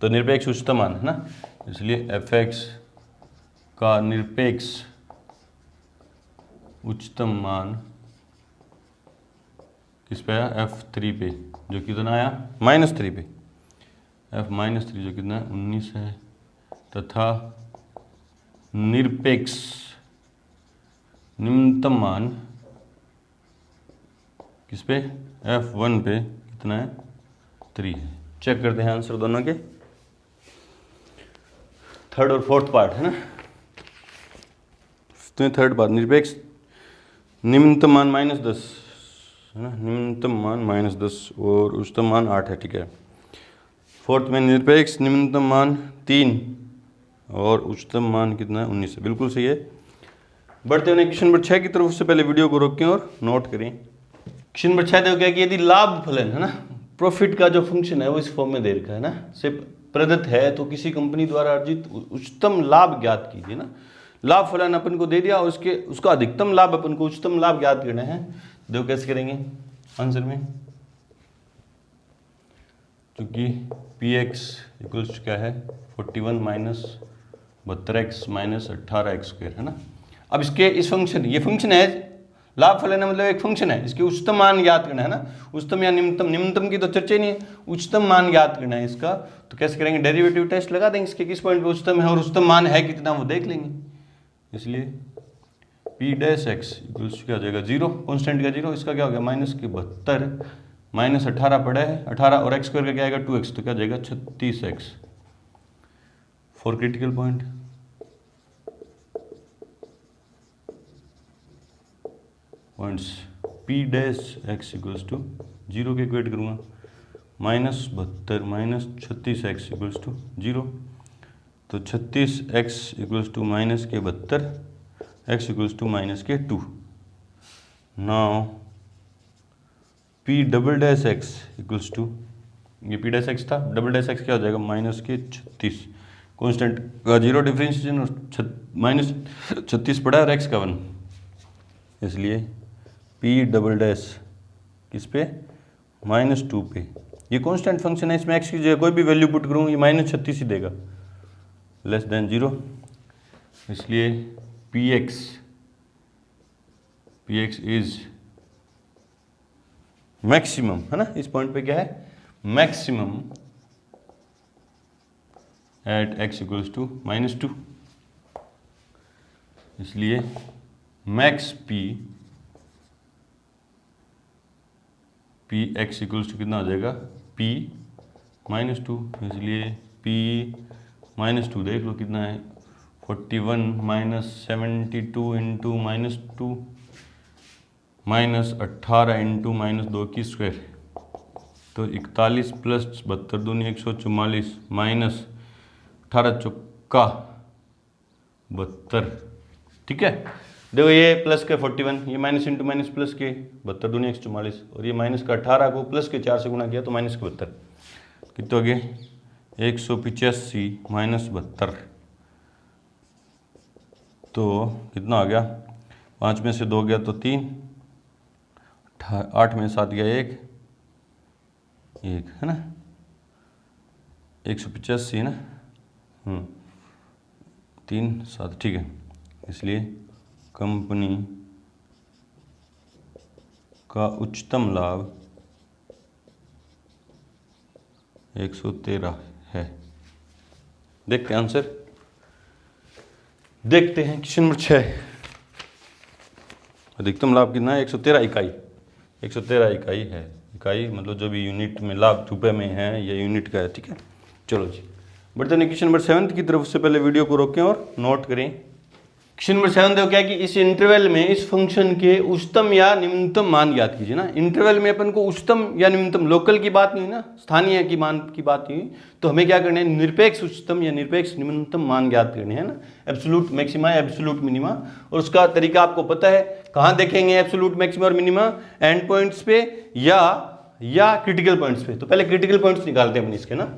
तो निरपेक्ष उच्चतम मान है ना, इसलिए fx का निरपेक्ष उच्चतम मान किस पे आया, f3 पे, जो कितना आया -3 पे, f -3 जो कितना है 19 है, तथा निरपेक्ष निम्नतम मान किस पे, f1 पे कितना है 3 है। चेक करते हैं आंसर दोनों के, थर्ड और फोर्थ पार्ट है ना। तो थर्ड पार्ट निरपेक्ष निम्नतम मान -10 है ना, निम्नतम मान -10 और उच्चतम मान 8 है। ठीक है, फोर्थ में निरपेक्ष निम्नतम मान 3 और उच्चतम मान कितना है 19 है, बिल्कुल सही है। बढ़ते हुए क्वेश्चन नंबर 6 की तरफ, उससे पहले वीडियो को रोकें और नोट करें। क्वेश्चन नंबर 6 देखो क्या कि यदि लाभ फलन है ना, प्रॉफिट का जो फंक्शन है वो इस फॉर्म में दे रखा है ना, से प्रदत्त है, तो किसी कंपनी द्वारा अर्जित उच्चतम लाभ ज्ञात कीजिए ना। लाभ फलन अपन को दे दिया और उसका अधिकतम लाभ अपन को उच्चतम लाभ ज्ञात करना है। देखो कैसे करेंगे आंसर में, क्योंकि px इक्वल्स क्या है 41 माइनस 72x माइनस 18x² है ना। अब इसके इस फंक्शन, ये फंक्शन है लाभ फलन है, मतलब एक फंक्शन है, इसके उच्चतम मान ज्ञात करना है ना, उच्चतम या निम्नतम, निम्नतम की तो चर्चा ही नहीं है, उच्चतम मान ज्ञात करना है इसका। तो कैसे करेंगे, डेरिवेटिव टेस्ट लगा देंगे, इसके किस पॉइंट पे उच्चतम है और उच्चतम मान है कितना वो देख लेंगे। इसलिए p डैश x इक्वल्स क्या हो जाएगा 0, कॉन्स्टेंट का 0, इसका क्या हो गया -72 माइनस 18 पड़ा है 18 और x² का क्या आएगा 2x, तो क्या हो जाएगा 36x। For critical point points p dash x equals to 0 के इक्वेट करूँगा, -72 माइनस 36x इक्वल्स टू 0, तो 36x इक्वल्स टू माइनस के 72, x इक्वल्स टू माइनस के 2। Now p double dash x equals to, ये p डैश x था, डबल डैश x क्या हो जाएगा माइनस के 36, कॉन्स्टेंट का 0 डिफरेंशिएशन और माइनस 36 पड़ा है और x का 1, इसलिए p डबल डैश किस पे -2 पे, ये कांस्टेंट फंक्शन है, इसमें x की जगह कोई भी वैल्यू पुट करूँ ये -36 ही देगा, लेस देन 0, इसलिए px इज मैक्सिमम है ना, इस पॉइंट पे क्या है maximum at x equals to -2, इसलिए max p x equals to कितना हो जाएगा p -2, इसलिए p -2 देख लो कितना है 41 माइनस 72 इंटू -2 माइनस 18 इंटू -2 की स्क्वायर, तो 41 प्लस 72 दूनी 144 माइनस 18 चौका 72। ठीक है, देखो ये प्लस के 41, ये माइनस इंटू माइनस प्लस के 72 दूनी 144, और ये माइनस का 18 को प्लस के 4 से गुणा किया तो माइनस के 72। कितना हो गया 185 माइनस 72, तो कितना आ गया 5 में से 2 गया तो 3, 8 में 7 गया 1 है ना, 185 ना 3 7, ठीक है। इसलिए कंपनी का उच्चतम लाभ 113 है। देखते हैं आंसर, देखते हैं क्वेश्चन नंबर 6। अधिकतम लाभ कितना है 113 इकाई, 113 इकाई है। इकाई मतलब जो भी यूनिट में लाभ रुपए में है या यूनिट का है। ठीक है, चलो जी बढ़ते हैं क्वेश्चन नंबर 7 की तरफ। से पहले वीडियो को रोकें और नोट करें। क्वेश्चन नंबर 7 देखो क्या है कि इस इंटरवल में इस फंक्शन के उच्चतम या निम्नतम मान ज्ञात कीजिए ना। इंटरवल में अपन को उच्चतम या निम्नतम, लोकल की बात नहीं ना, स्थानीय की मान की बात नहीं, तो हमें क्या करना है निरपेक्ष उच्चतम या निरपेक्ष निम्नतम मान ज्ञात करने हैं ना, एब्सोल्यूट मैक्सिमा या एब्सोल्यूट मिनिमा। और उसका तरीका आपको पता है, कहाँ देखेंगे एब्सोल्यूट मैक्सिमा और मिनिमा, एंड पॉइंट्स पे या क्रिटिकल पॉइंट्स पे। तो पहले क्रिटिकल पॉइंट्स निकालते हैं अपन इसके ना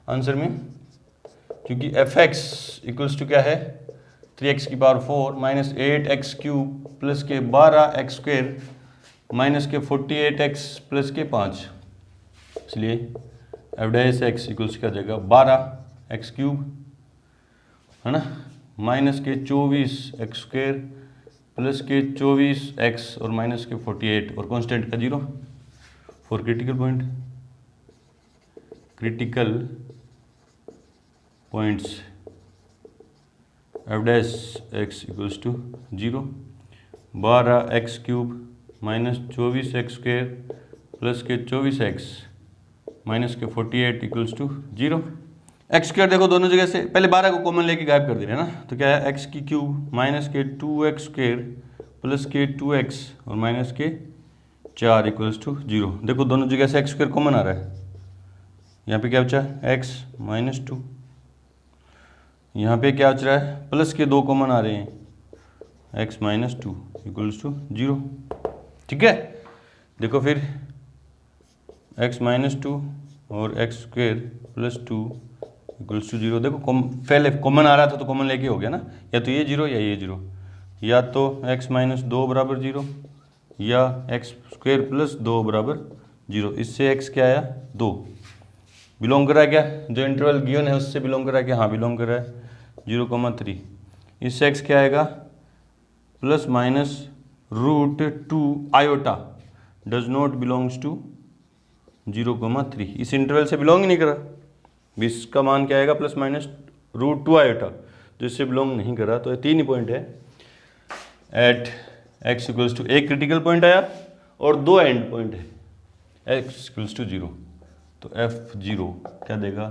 आंसर में, क्योंकि fx इक्वल्स टू क्या है 3x की power 4 minus 8x cube plus के 12x स्क्वेयर माइनस के 48x प्लस के 5। इसलिए एफ डैश एक्स इक्वल्स क्या जाएगा 12x क्यूब है ना, माइनस के 24x स्क्वेयर प्लस के 24x और माइनस के 48 और कांस्टेंट का 0 for critical point. Critical points F dash x equals to 0, 12x cube minus 24x square plus के 24x माइनस के 48 इक्वल्स टू 0। एक्स स्क्वेयर देखो दोनों जगह से, पहले 12 को कॉमन लेके गायब कर दे रहे हैं ना, तो क्या है x की क्यूब माइनस के 2x स्क्वेयर प्लस के 2x और माइनस के 4 इक्वल्स टू 0। देखो दोनों जगह से एक्स स्क्वेयर कॉमन आ रहा है, यहाँ पे क्या बचा x माइनस 2, यहाँ पे क्या बच रहा है प्लस के 2 कॉमन आ रहे हैं x माइनस 2 इक्वल्स टू 0। ठीक है, देखो फिर x माइनस 2 और x square plus 2 equals to 0। देखो पहले कॉमन आ रहा था तो कॉमन लेके हो गया ना, या तो ये 0 या ये 0, या तो x माइनस 2 बराबर 0 या x स्क्वेयर प्लस 2 बराबर 0। इससे x क्या आया 2, बिलोंग कर रहा है क्या, जो इंटरवल गिवन है उससे बिलोंग कर रहा है क्या, हाँ बिलोंग कर रहा है 0,3। इससे x क्या आएगा plus minus root 2 iota does not belongs to 0,3। इस इंटरवल से बिलोंग ही नहीं करा, 20 का मान क्या आएगा प्लस माइनस रूट 2 आयोटा, जिससे बिलोंग नहीं करा। तो ये 3 ही पॉइंट है एट x इक्वल्स टू, एक क्रिटिकल पॉइंट आया और 2 एंड पॉइंट है x इक्वल्स टू 0। तो F0 क्या देगा,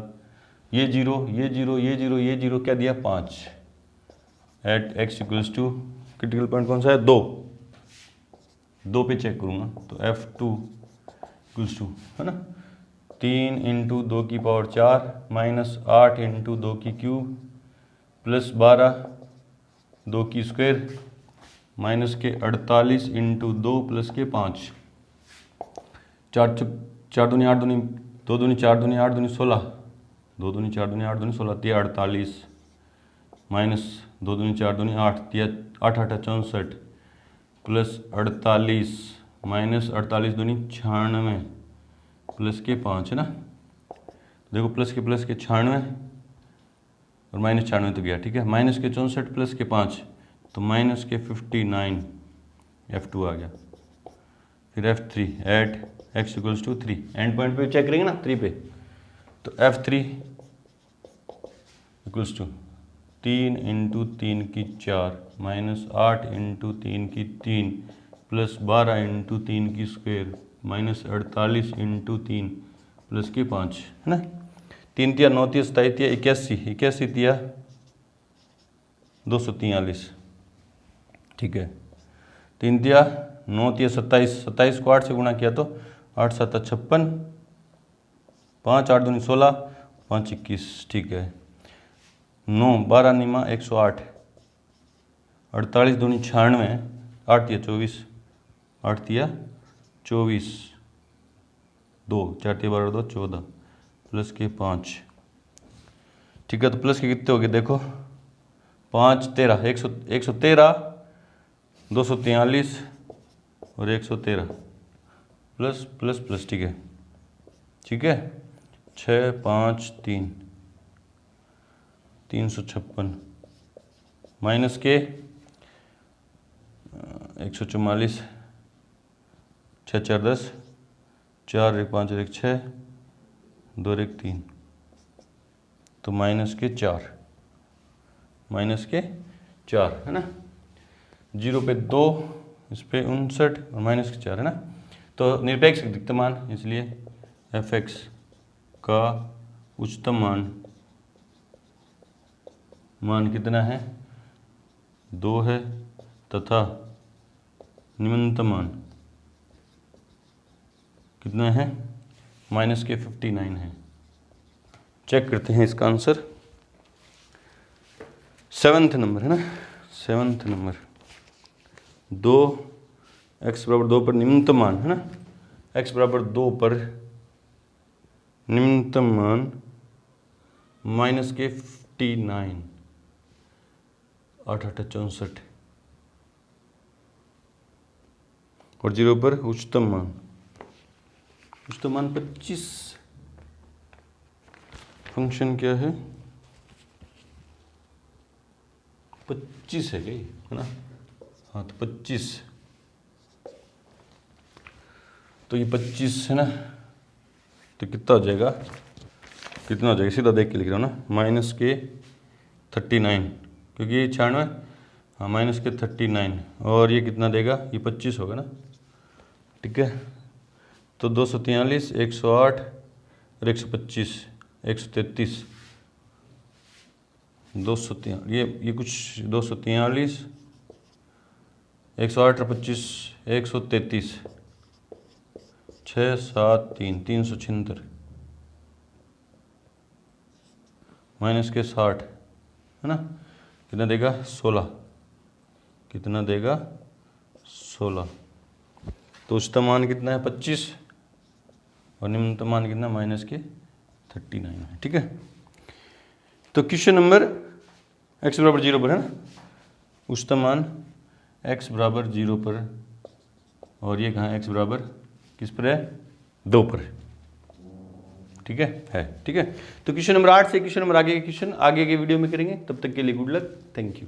ये 0 ये 0 ये 0 ये 0 क्या दिया 5 at x equals to, critical point कौन सा है 2 पे चेक करूँगा तो F2 इक्वल्स टू है ना 3 इंटू 2 की पावर 4 माइनस 8 इंटू 2 की क्यूब प्लस 12 2 की स्क्वायर माइनस के 48 इंटू 2 प्लस के 5। 4 दूनी 8 दूनी 2 दूनी 4 दूनी 8 दूनी 16, 2 दूनी 4 दूनी 8 दूनी 16 दिया 48 माइनस 2 दूनी 4 दूनी 8 दिया 8 8 64 प्लस 48 माइनस 48 दूनी 96 प्लस के 5 है ना। देखो प्लस के 96 और माइनस 96 तो गया, ठीक है, माइनस के 64 प्लस के 5 तो माइनस के 59 F2 आ गया। फिर F3 at x equals to 3, end point पे चेक करेंगे ना 3 पे, तो F3 इक्वल्स टू 3 इंटू 3 की 4 माइनस 8 इंटू 3 की 3 प्लस 12 इंटू 3 की स्क्वायर माइनस 48 इंटू 3 प्लस के 5 है ना। 3 तिया 9 तिया 27 तिया 81, 81 तिया 243, ठीक है। 3 तिया 9 तिया 27, 27 को 8 से गुणा किया तो 8 7 56 5 8 दूनी 16, 5 21, ठीक है। 9 12 निमा 108, 48 दूनी 96, 8 तिया 24, 8 तिया 24, 2 4 तिया 12 2 14, प्लस के 5, ठीक है। तो प्लस के कितने हो गए देखो, 5 13, 113, 243 और 113, प्लस प्लस प्लस, ठीक है, ठीक है। 6 5 3, 356, माइनस के 144, 6 4 10, 4 1 5 1 6, 2 1 3, तो माइनस के 4, माइनस के 4 है ना। 0 पे 2, इस पे 59 और माइनस के 4 है ना। तो निरपेक्ष अधिकतम मान, इसलिए एफ एक्स का उच्चतम मान कितना है, 2 है, तथा निम्नतम मान कितना है, माइनस के 59 है। चेक करते हैं इसका आंसर। 7th नंबर है ना, 7th नंबर, 2 x बराबर 2 पर निम्नतम मान है ना, x बराबर 2 पर निम्नतम मान माइनस के 59, 8 8 64, और 0 पर उच्चतम मान 25। फंक्शन क्या है, 25 है कहीं, है ना, हाँ तो 25, तो ये 25 है ना, तो कितना हो जाएगा, कितना हो जाएगा, सीधा देख के लिख रहा हूँ ना, माइनस के 39, क्योंकि ये 96, हाँ माइनस के 39, और ये कितना देगा, ये 25 होगा ना, ठीक है। तो 243, 108 और 125, 133, 243, ये कुछ 243, 108 और 25, 133, 6 7 3, 376, माइनस के 60 है ना, कितना देगा 16, कितना देगा 16। तो उच्चतम मान कितना है 25 और निम्नतम मान कितना माइनस के 39 है, ठीक है। तो क्वेश्चन नंबर x बराबर 0 पर है ना, उच्चतम मान x बराबर 0 पर, और ये कहाँ x बराबर किस पर है, 2 पर, ठीक है, ठीक है। तो क्वेश्चन नंबर 8 से क्वेश्चन नंबर आगे के क्वेश्चन आगे के वीडियो में करेंगे, तब तक के लिए गुड लक, थैंक यू।